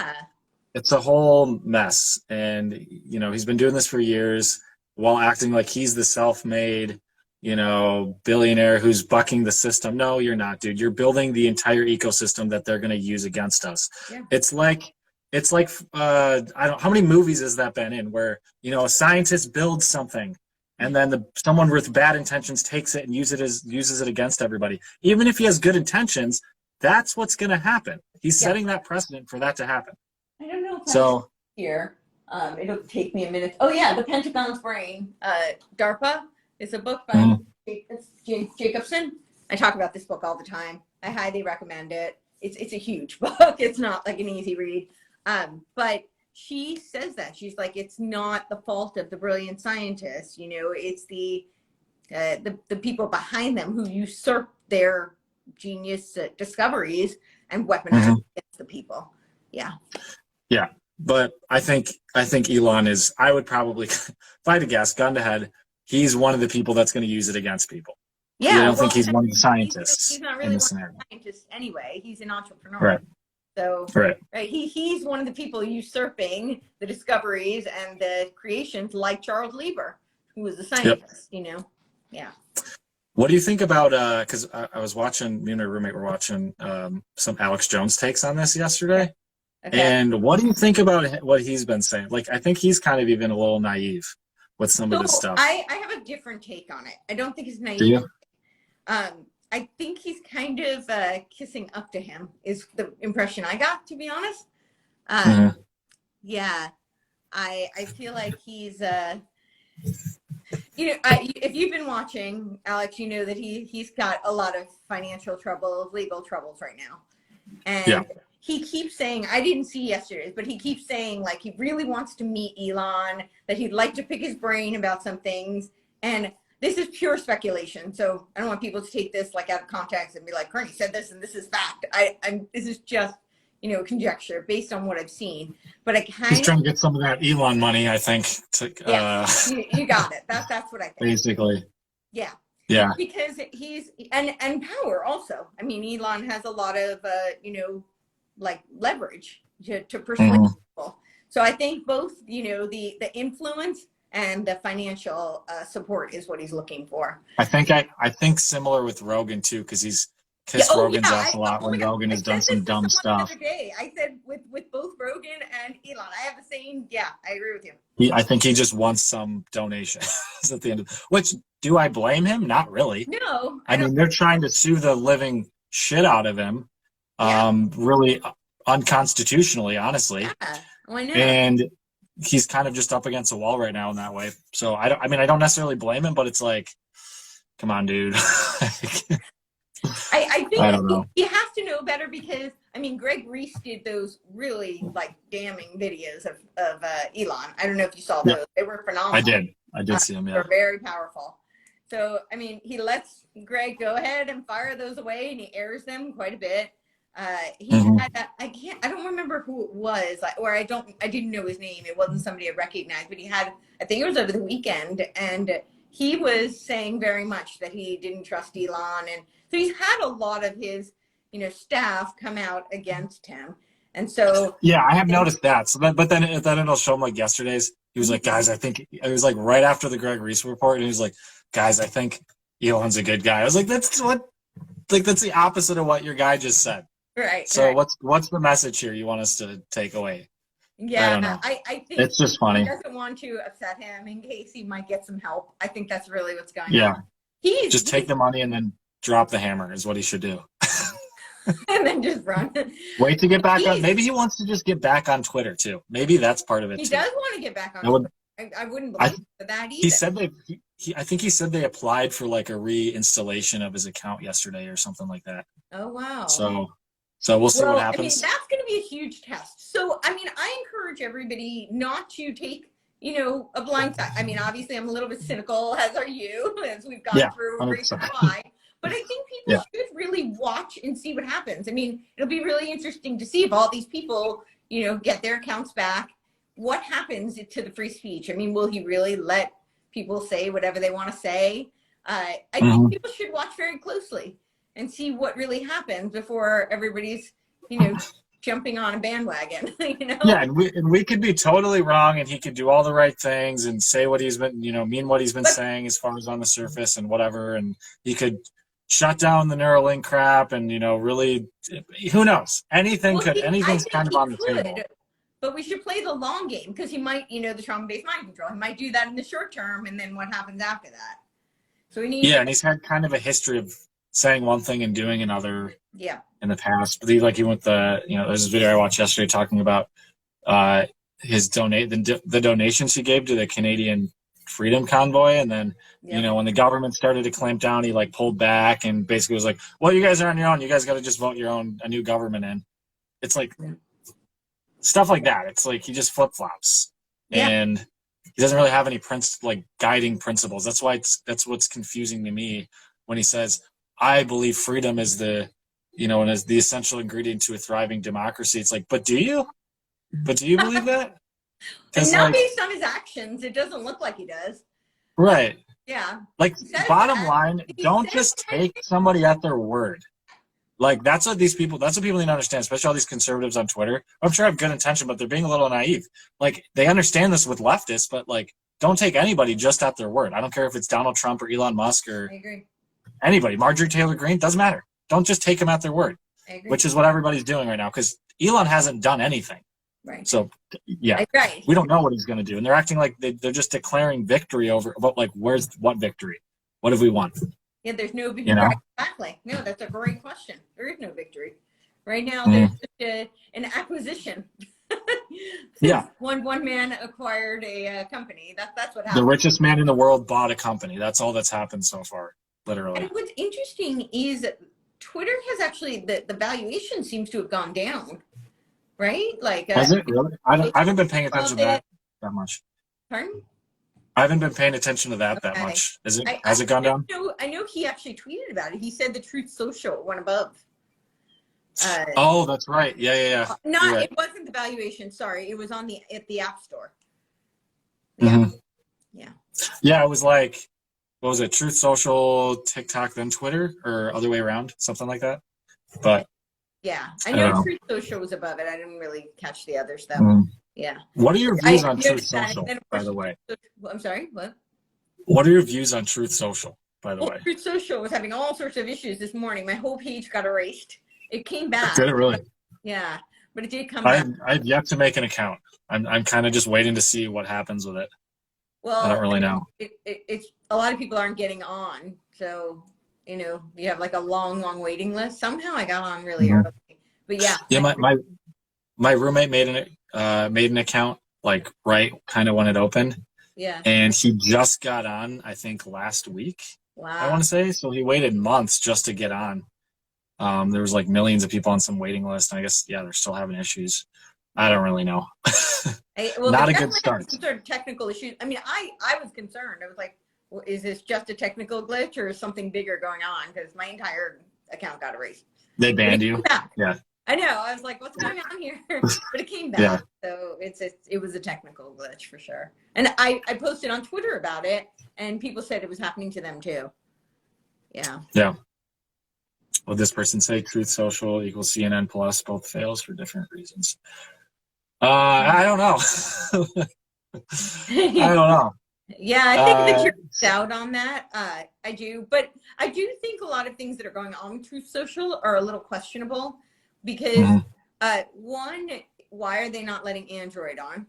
it's a whole mess. And, you know, he's been doing this for years. while acting like he's the self-made, billionaire who's bucking the system. No, you're not, dude. You're building the entire ecosystem that they're going to use against us. Yeah. It's like I don't, how many movies has that been in where, a scientist builds something and then someone with bad intentions takes it and uses it against everybody. Even if he has good intentions, that's what's going to happen. He's setting that precedent for that to happen. I don't know if I'm here. It'll take me a minute. Oh yeah, The Pentagon's Brain. DARPA is a book by James Jacobson. I talk about this book all the time. I highly recommend it. It's a huge book. It's not like an easy read. But she says that she's like, it's not the fault of the brilliant scientists. It's the people behind them who usurp their genius discoveries and weaponize against the people. Yeah. Yeah. But I think Elon is, I would probably, if I had to guess, gun to head, he's one of the people that's going to use it against people. Yeah. I don't think he's one of the scientists. He's not really one of the scientists anyway. He's an entrepreneur. Right. So right. He's one of the people usurping the discoveries and the creations, like Charles Lieber, who was a scientist, Yeah. What do you think about, because I was watching, me and my roommate were watching some Alex Jones takes on this yesterday. Okay. And what do you think about what he's been saying? Like, I think he's kind of even a little naive with some of this stuff. I have a different take on it. I don't think he's naive. Do you? I think he's kind of kissing up to him is the impression I got, to be honest. Yeah, I feel like he's, if you've been watching Alex, you know that he's got a lot of financial troubles, legal troubles right now. And he keeps saying, I didn't see yesterday's, but he keeps saying like he really wants to meet Elon, that he'd like to pick his brain about some things. And this is pure speculation. So I don't want people to take this like out of context and be like, Kearney said this and this is fact. This is just, conjecture based on what I've seen. But he's trying to get some of that Elon money, I think. You got it. That's what I think. Basically. Yeah. Yeah. Because he's, and power also. I mean, Elon has a lot of, like leverage to persuade people. So I think both, the influence and the financial support is what he's looking for. I think similar with Rogan too, because he's kissed Rogan's ass a lot when Rogan has done some dumb stuff. The other day. I said with both Rogan and Elon, I have the same. Yeah, I agree with you. I think he just wants some donation at the end of, which, do I blame him? Not really. No. I mean, they're trying to sue the living shit out of him. Really unconstitutionally, honestly. Yeah. Oh, I know. And he's kind of just up against a wall right now in that way. So I don't necessarily blame him, but it's like, come on, dude. I think I don't know. He has to know better because, Greg Reese did those really like damning videos of Elon. I don't know if you saw those. They were phenomenal. I did see them, They're very powerful. So, he lets Greg go ahead and fire those away and he airs them quite a bit. He had that, I don't remember who it was, or I didn't know his name. It wasn't somebody I recognized, but I think it was over the weekend, and he was saying very much that he didn't trust Elon. And so he's had a lot of his, staff come out against him. And so, yeah, I have noticed that. So but then it'll show him like yesterday's. He was like, guys, I think it was like right after the Greg Reese report. And he was like, guys, I think Elon's a good guy. I was like, that's the opposite of what your guy just said. Right. So what's the message here you want us to take away? Yeah, I don't know. I think it's just funny. He doesn't want to upset him in case he might get some help. I think that's really what's going on. Just take the money and then drop the hammer is what he should do. And then just run. Wait to get back on. Maybe he wants to just get back on Twitter too. Maybe that's part of it. He too. does want to get back on Twitter. I wouldn't believe that either. He said I think he said they applied for like a reinstallation of his account yesterday or something like that. Oh wow. So we'll see what happens. That's going to be a huge test. So, I encourage everybody not to take, a blind side. Obviously, I'm a little bit cynical, as are you, as we've gone through reason why. But I think people should really watch and see what happens. It'll be really interesting to see if all these people, get their accounts back. What happens to the free speech? Will he really let people say whatever they want to say? I think people should watch very closely and see what really happens before everybody's, jumping on a bandwagon, you know? Yeah, and we could be totally wrong, and he could do all the right things and say what he's been, mean what he's been saying as far as on the surface and whatever, and he could shut down the Neuralink crap and, really, who knows? Anything's kind of on the table. But we should play the long game, because he might, the trauma-based mind control, he might do that in the short term, and then what happens after that? So we need. Yeah, and he's had kind of a history of saying one thing and doing another. Yeah. In the past, but he went there's this video I watched yesterday talking about his the donations he gave to the Canadian Freedom Convoy, and then when the government started to clamp down, he pulled back and basically was like, "Well, you guys are on your own. You guys got to just vote a new government in." It's stuff like that. It's he just flip flops, and he doesn't really have any guiding principles. That's what's confusing to me when he says, "I believe freedom is the." And as the essential ingredient to a thriving democracy. It's but do you? But do you believe that? And not based on his actions, it doesn't look like he does. Right. Yeah. Bottom line, don't just take somebody at their word. That's what people need to understand, especially all these conservatives on Twitter. I'm sure have good intention, but they're being a little naive. They understand this with leftists, but don't take anybody just at their word. I don't care if it's Donald Trump or Elon Musk or anybody, Marjorie Taylor Greene, doesn't matter. Don't just take them at their word, which is what everybody's doing right now, because Elon hasn't done anything. Right. So, we don't know what he's going to do. And they're acting like they're just declaring victory over, but where's what victory? What have we won? Yeah, there's no victory. Exactly. No, that's a great question. There is no victory. Right now, there's just an acquisition. Yeah. One man acquired a company. That's what happened. The richest man in the world bought a company. That's all that's happened so far, literally. And what's interesting is Twitter has actually, the valuation seems to have gone down, right? Has it really? I haven't been paying attention to that much. Pardon? I haven't been paying attention to that much. Has it gone down? I know he actually tweeted about it. He said the Truth Social went above. Oh, that's right. Yeah. Right. It wasn't the valuation. Sorry, it was at the App Store. Yeah. Mm-hmm. Yeah. Yeah, it was what was it? Truth Social, TikTok, then Twitter, or other way around, something like that. But yeah, I know Truth Social was above it. I didn't really catch the others though. Yeah. What are your views on Truth Social, by the way? I'm sorry, what? What are your views on Truth Social, by the way? Truth Social was having all sorts of issues this morning. My whole page got erased. It came back. Did it really? Yeah, but it did come back. I've yet to make an account. I'm kind of just waiting to see what happens with it. Well, I don't really know. It's a lot of people aren't getting on, so you have a long waiting list. Somehow I got on really early, but yeah. Yeah, my roommate made an account right kind of when it opened. Yeah. And he just got on, I think last week. Wow. I want to say, so he waited months just to get on. There was millions of people on some waiting list, and I guess they're still having issues. I don't really know. Not a good start. Some sort of technical issues. I mean, I was concerned. I was like, well, is this just a technical glitch or is something bigger going on? Because my entire account got erased. They banned you? Yeah. I know. I was like, what's going on here? But it came back. Yeah. So it was a technical glitch for sure. And I posted on Twitter about it, and people said it was happening to them too. Yeah. Yeah. Well, this person say Truth Social equals CNN Plus, both fails for different reasons. I don't know. I don't know. Yeah, I think the jury's out on that. I do. But I do think a lot of things that are going on with Truth Social are a little questionable because, one, why are they not letting Android on?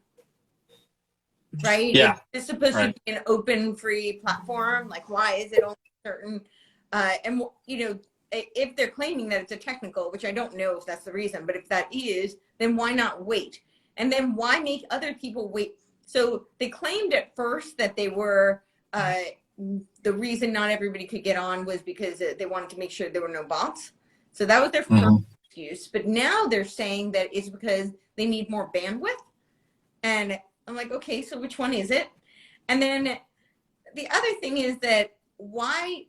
Right? Yeah. It's supposed to be an open, free platform. Why is it only certain? And, if they're claiming that it's a technical, which I don't know if that's the reason, but if that is, then why not wait? And then why make other people wait? So they claimed at first that they were, the reason not everybody could get on was because they wanted to make sure there were no bots. So that was their first excuse. But now they're saying that it's because they need more bandwidth. And I'm like, okay, so which one is it? And then the other thing is that why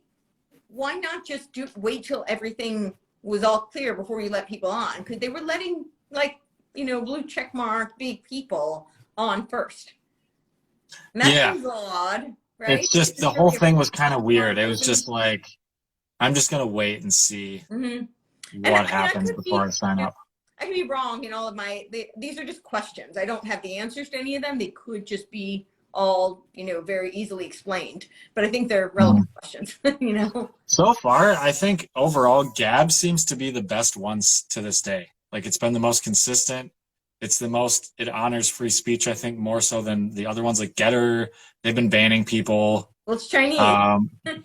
not just wait till everything was all clear before you let people on? Because they were letting blue check mark big people on first. And that seems a little odd, right? It's just the whole thing was kind of weird. It was just I'm just gonna wait and see what happens before I sign up. I could be wrong in all of these are just questions. I don't have the answers to any of them. They could just be all, very easily explained, but I think they're relevant questions, So far, I think overall Gab seems to be the best ones to this day. Like, it's been the most consistent. It's the most, it honors free speech, I think, more so than the other ones. Like Getter, they've been banning people. Well, it's Chinese.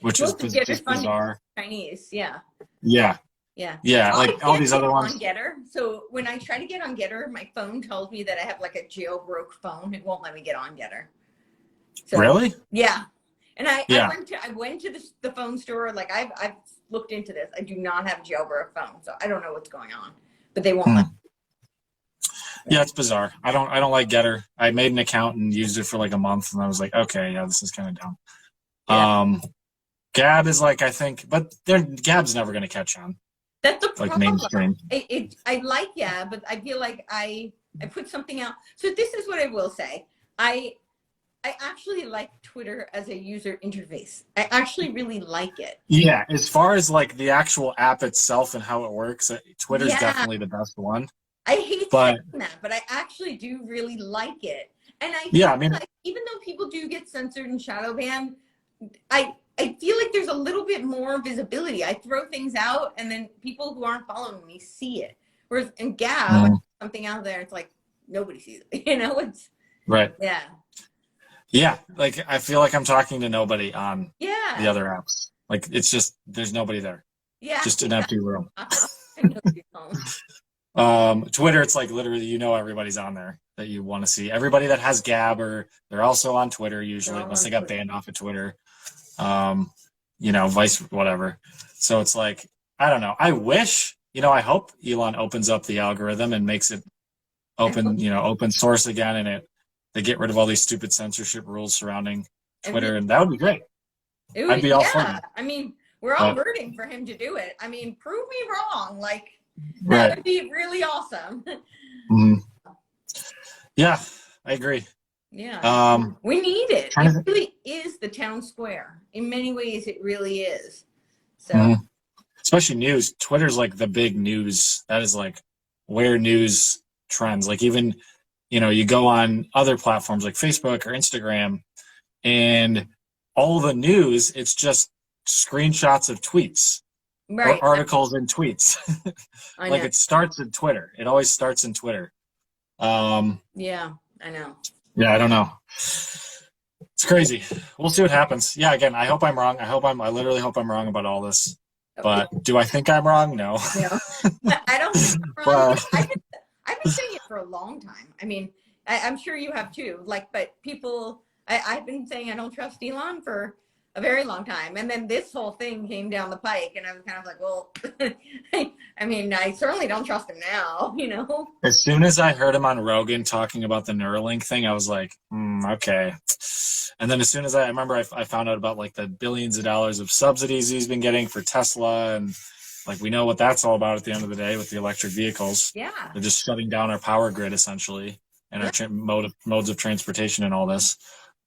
Which is just bizarre. Chinese, yeah. Yeah. Yeah. Yeah, like all these other ones. On Getter. So when I try to get on Getter, my phone tells me that I have like a jailbroke phone. It won't let me get on Getter. So, really? Yeah. And I went to the phone store. Like I've looked into this. I do not have a jailbroke phone, so I don't know what's going on. But they won't let me. Yeah, it's bizarre. I don't like Getter. I made an account and used it for like a month, and I was like, okay, yeah, this is kind of dumb. Yeah. Gab is like, I think, but Gab's never going to catch on. That's the problem. Like mainstream. I like Gab, but I feel like I put something out. So this is what I will say. I actually like Twitter as a user interface. I actually really like it. Yeah, as far as like the actual app itself and how it works, Twitter's definitely the best one. I hate saying that, but I actually do really like it. And I feel like even though people do get censored and shadow banned, I feel like there's a little bit more visibility. I throw things out and then people who aren't following me see it. Whereas in Gab, something out there, it's like nobody sees it. It's right. Yeah. Yeah, like I feel like I'm talking to nobody on the other apps. Like it's just there's nobody there. Yeah. Just an empty room. Twitter, it's like literally everybody's on there that you want to see. Everybody that has Gab or they're also on Twitter usually, unless they got banned off of Twitter. Vice whatever. So it's like I don't know. I wish, I hope Elon opens up the algorithm and makes it open source again, and they get rid of all these stupid censorship rules surrounding Twitter, and that would be great. I'd be all for it. I mean, we're all rooting for him to do it. I mean, prove me wrong. Like, that would be really awesome. Yeah, I agree. Yeah. We need it. It really is the town square. In many ways, it really is. So, especially news. Twitter's like the big news. That is like where news trends. Like even you go on other platforms like Facebook or Instagram, and all the news, it's just screenshots of tweets or articles and tweets. Like it starts in Twitter. It always starts in Twitter. Yeah, I know. Yeah, I don't know. It's crazy. We'll see what happens. Yeah, again, I hope I'm wrong. I literally hope I'm wrong about all this. But do I think I'm wrong? No. I don't think I'm wrong. I've been saying it for a long time. I mean, I'm sure you have too. But people, I've been saying I don't trust Elon for a very long time. And then this whole thing came down the pike, and I was kind of like, well, I mean, I certainly don't trust him now, As soon as I heard him on Rogan talking about the Neuralink thing, I was like, okay. And then as soon as I remember, I found out about like the billions of dollars of subsidies he's been getting for Tesla, and like we know what that's all about at the end of the day with the electric vehicles. Yeah. They're just shutting down our power grid essentially and our modes of transportation and all this.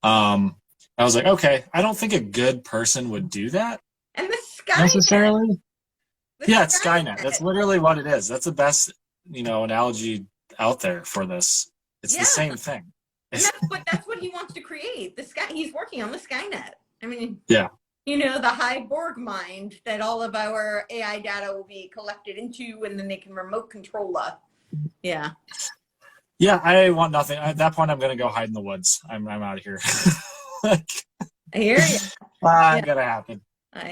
I was like, okay, I don't think a good person would do that. And the Skynet. Necessarily. It's Skynet. That's literally what it is. That's the best, analogy out there for this. It's the same thing. And that's what he wants to create. He's working on the Skynet. I mean, the high Borg mind that all of our AI data will be collected into, and then they can remote control us. Yeah. Yeah, I want nothing. At that point, I'm going to go hide in the woods. I'm out of here. I hear you. Not gonna happen.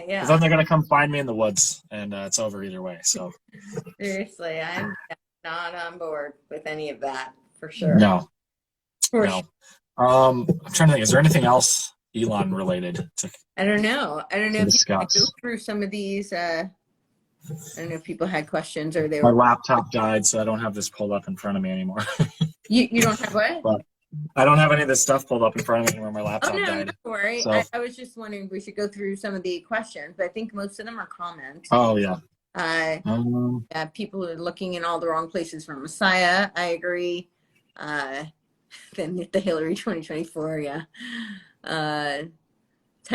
Yeah. Then they're gonna come find me in the woods, and it's over either way. So seriously, I'm not on board with any of that for sure. No. I'm trying to think. Is there anything else Elon related to? I don't know. If you go through some of these. I don't know if people had questions or they were. My laptop died, so I don't have this pulled up in front of me anymore. You don't have what? But I don't have any of this stuff pulled up in front of me anymore. My laptop died. Don't worry. So. I was just wondering if we should go through some of the questions, but I think most of them are comments. Oh, yeah. People are looking in all the wrong places for Messiah. I agree. Then the Hillary 2024, time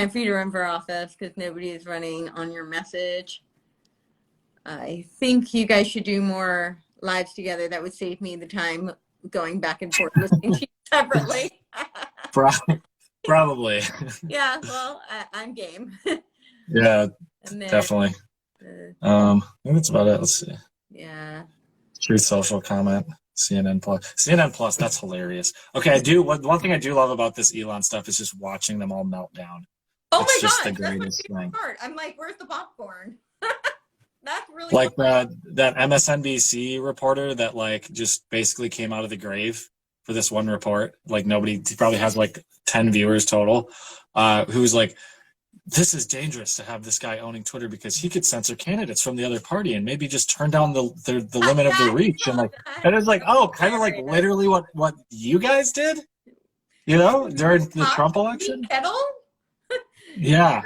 for you to run for office because nobody is running on your message. I think you guys should do more lives together, that would save me the time going back and forth listening to you separately. Probably. Yeah, well, I'm game. Yeah, And then, definitely. I think that's about it. Let's see. yeah. Truth Social comment. CNN Plus. CNN Plus, that's hilarious. Okay, I do. One thing I do love about this Elon stuff is just watching them all melt down. Oh It's my just the gosh, that's my greatest favorite thing. part. I'm like, where's the popcorn? That's really Like fun. that MSNBC reporter that like just basically came out of the grave for this one report. Like nobody, he probably has like 10 viewers total. Who's like, this is dangerous to have this guy owning Twitter because he could censor candidates from the other party and maybe just turn down the limit of their reach. And like, and it's like, oh, kind of like literally what you guys did, you know, during the Trump election. Kettle? Yeah.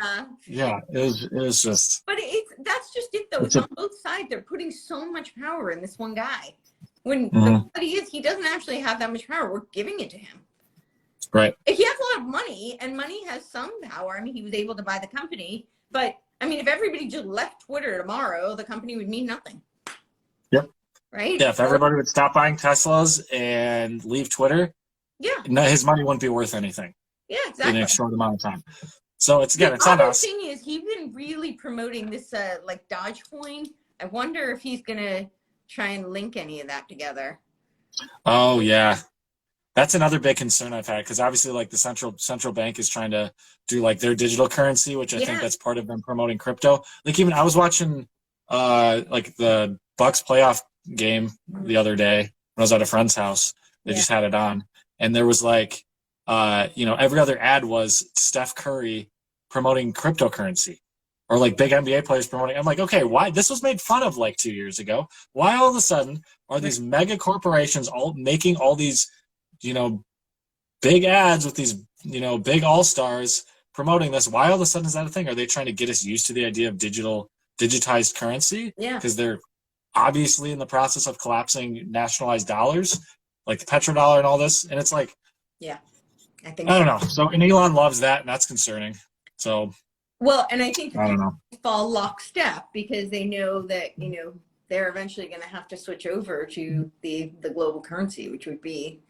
It was just. But that's just it though. It's on both sides. They're putting so much power in this one guy. When the reality is, he doesn't actually have that much power. We're giving it to him. Right. He has a lot of money, and money has some power. I mean, he was able to buy the company, but I mean, if everybody just left Twitter tomorrow, the company would mean nothing. Yep. Right? Yeah, if everybody would stop buying Teslas and leave Twitter, his money wouldn't be worth anything. Yeah, exactly. In a short amount of time. So it's on us. The other thing is, he's been really promoting this like Dogecoin. I wonder if he's gonna try and link any of that together. Oh yeah. That's another big concern I've had because obviously, like the central bank is trying to do like their digital currency, which I think that's part of them promoting crypto. Like even I was watching like the Bucks playoff game the other day when I was at a friend's house. They just had it on, and there was like every other ad was Steph Curry promoting cryptocurrency or like big NBA players promoting. I'm like, okay, why? This was made fun of like 2 years ago. Why all of a sudden are these mega corporations all making all these big ads with these, big all-stars promoting this? Why all of a sudden is that a thing? Are they trying to get us used to the idea of digitized currency? Yeah. Because they're obviously in the process of collapsing nationalized dollars, like the petrodollar and all this. And it's like, I don't know. So, and Elon loves that, and that's concerning. So, well, and I think I don't know. Fall lockstep because they know that, they're eventually going to have to switch over to the global currency, which would be,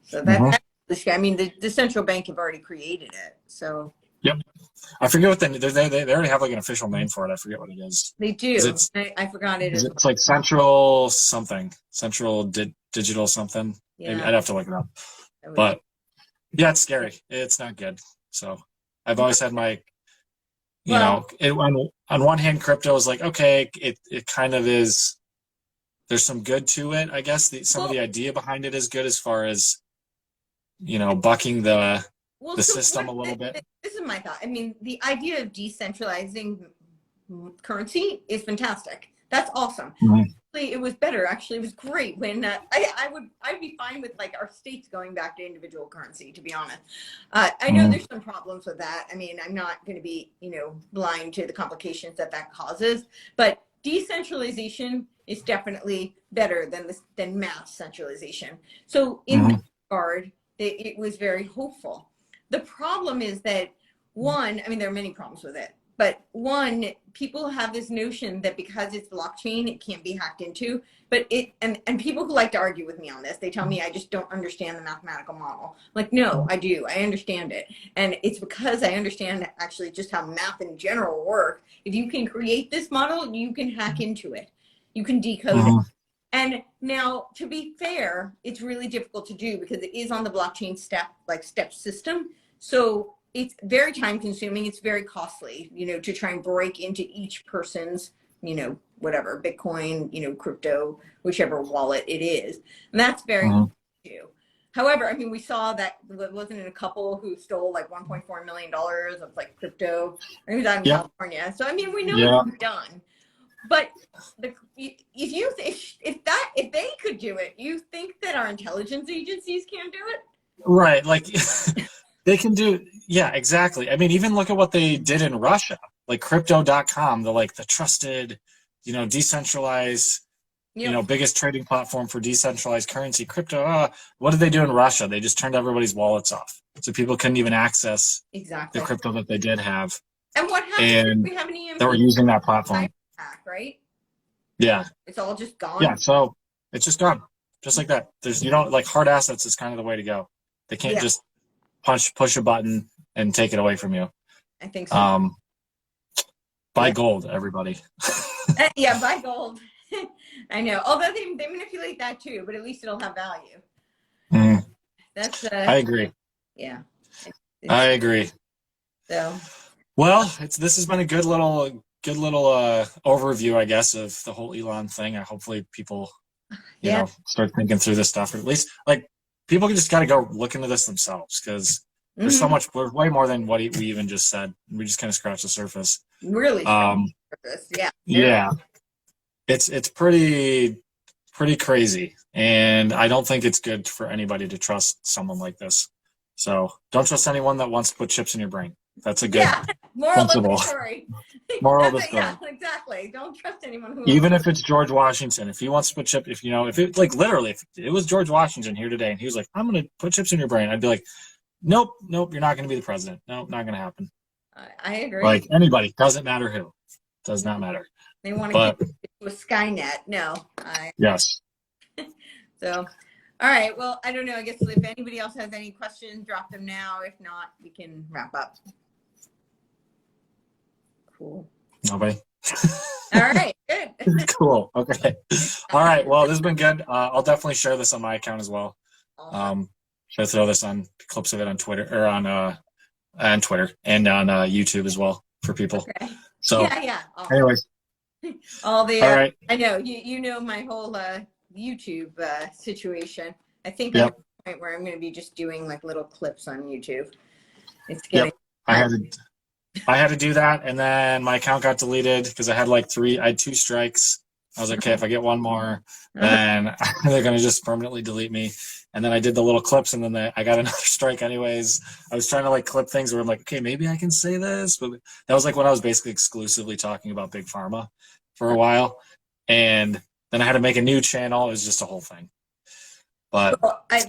so that's, I mean, the central bank have already created it. So, yep. I forget what they already have like an official name for it. I forget what it is. They do. I forgot it. It's like central something, digital something. Yeah. Maybe I'd have to look it up. But yeah, it's scary. It's not good. So I've always had my, on one hand, crypto is like, okay, it kind of is. There's some good to it, I guess. Some of the idea behind it is good as far as, bucking the system a little bit. This is my thought. I mean, the idea of decentralizing currency is fantastic. That's awesome. Mm-hmm. It was better. Actually, it was great when I'd be fine with like our states going back to individual currency, to be honest. I know there's some problems with that. I mean, I'm not going to be, blind to the complications that causes, but decentralization is definitely better than mass centralization. So in that regard, it was very hopeful. The problem is that there are many problems with it. But one, people have this notion that because it's blockchain, it can't be hacked into. But and people who like to argue with me on this, they tell me I just don't understand the mathematical model. I'm like, no, I do. I understand it. And it's because I understand actually just how math in general work. If you can create this model, you can hack into it. You can decode it. And now, to be fair, it's really difficult to do because it is on the blockchain step system. So it's very time consuming. It's very costly, to try and break into each person's, whatever, Bitcoin, crypto, whichever wallet it is. And that's very hard to do. However, I mean, we saw that wasn't it a couple who stole like $1.4 million of like crypto. He was out in California. So, I mean, we know it's done. But if they could do it, you think that our intelligence agencies can't do it? Right. Like they can do. Yeah, exactly. I mean, even look at what they did in Russia, like crypto.com, the trusted, decentralized, biggest trading platform for decentralized currency, crypto. What did they do in Russia? They just turned everybody's wallets off. So people couldn't even access the crypto that they did have. And what happens if we have an EMP? They were using that platform. Right? Yeah. It's all just gone. Yeah. So it's just gone, just like that. There's, you know, like hard assets is kind of the way to go. They can't just push a button and take it away from you. I think so. Buy gold, everybody. Yeah, buy gold. I know. Although they manipulate that too, but at least it'll have value. That's I agree. Yeah. I agree. So well, this has been a good little overview, I guess, of the whole Elon thing. Hopefully people you know, start thinking through this stuff, or at least like people just got to go look into this themselves, because there's so much, way more than what we even just said. We just kind of scratched the surface. Really, yeah. Yeah, it's pretty crazy, and I don't think it's good for anybody to trust someone like this. So don't trust anyone that wants to put chips in your brain. That's a good moral principle. of the story. Moral of the story. Yeah, exactly. Don't trust anyone who. Even if it's George Washington, if he wants to put chips, if it like literally, if it was George Washington here today, and he was like, "I'm going to put chips in your brain," I'd be like, "Nope, you're not going to be the president. Nope, not going to happen." I agree. Like anybody, doesn't matter who, does not matter. They want to get to a Skynet. No. Yes. So, all right. Well, I don't know. I guess if anybody else has any questions, drop them now. If not, we can wrap up. Cool. Nobody. All right. Good. Cool. Okay. All right. Well, this has been good. I'll definitely share this on my account as well. Should I throw this on clips of it on Twitter, or on Twitter and on YouTube as well for people. Okay. So yeah. Anyways. All right. I know you know my whole YouTube situation. I think I'm at the point where I'm going to be just doing like little clips on YouTube. It's getting. I had to do that, and then my account got deleted because I had I had 2 strikes. I was like, okay, if I get one more, then they're going to just permanently delete me. And then I did the little clips, and then I got another strike anyways. I was trying to like clip things where I'm like, okay, maybe I can say this. But that was like when I was basically exclusively talking about Big Pharma for a while. And then I had to make a new channel. It was just a whole thing. But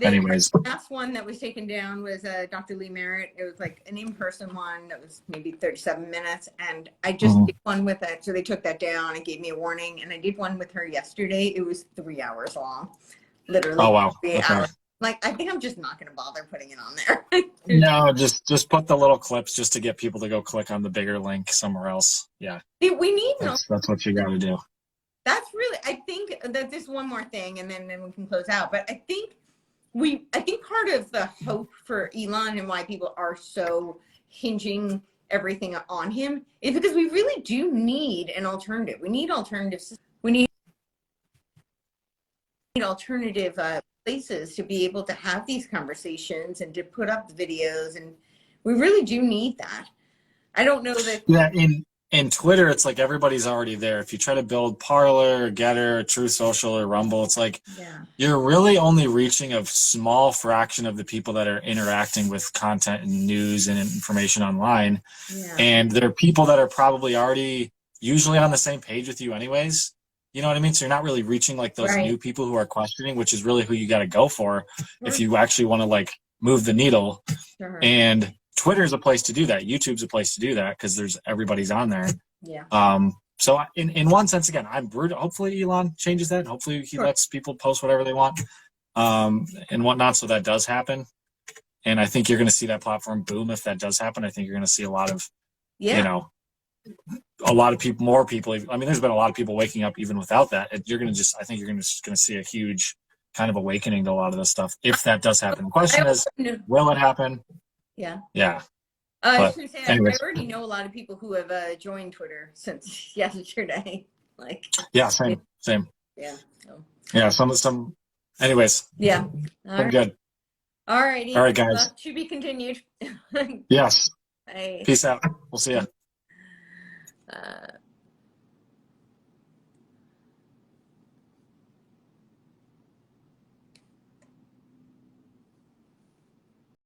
anyways. The last one that was taken down was Dr. Lee Merritt. It was like an in-person one that was maybe 37 minutes. And I just did one with it. So they took that down and gave me a warning. And I did one with her yesterday. It was 3 hours long. Literally. Oh, wow. 3 hours. Like, I think I'm just not going to bother putting it on there. No, just put the little clips just to get people to go click on the bigger link somewhere else. Yeah. We need that's what you got to do. That's really, I think that there's one more thing, and then we can close out. But I think part of the hope for Elon and why people are so hinging everything on him is because we really do need an alternative. We need alternatives. We need alternative places to be able to have these conversations and to put up the videos, and we really do need that. I don't know that. Yeah, in Twitter, it's like everybody's already there. If you try to build Parler, or Getter, or Truth Social, or Rumble, it's like you're really only reaching a small fraction of the people that are interacting with content and news and information online. Yeah. And there are people that are probably already usually on the same page with you anyways. You know what I mean? So you're not really reaching like those new people who are questioning, which is really who you got to go for if you actually want to like move the needle. And Twitter is a place to do that. YouTube's a place to do that because everybody's on there. Yeah. So in one sense, again, I'm brutal. Hopefully Elon changes that. Hopefully he lets people post whatever they want, and whatnot. So that does happen. And I think you're going to see that platform boom if that does happen. I think you're going to see a lot of, a lot of people, more people. I mean, there's been a lot of people waking up even without that. I think you're going to see a huge kind of awakening to a lot of this stuff if that does happen. The question is, will it happen? Yeah. Yeah. I was going to say, I already know a lot of people who have joined Twitter since yesterday. Like. Yeah, same. Yeah. So. Yeah, some. Anyways. Yeah. I'm good. All righty. All right, guys. To be continued. Yes. Bye. Peace out. We'll see ya.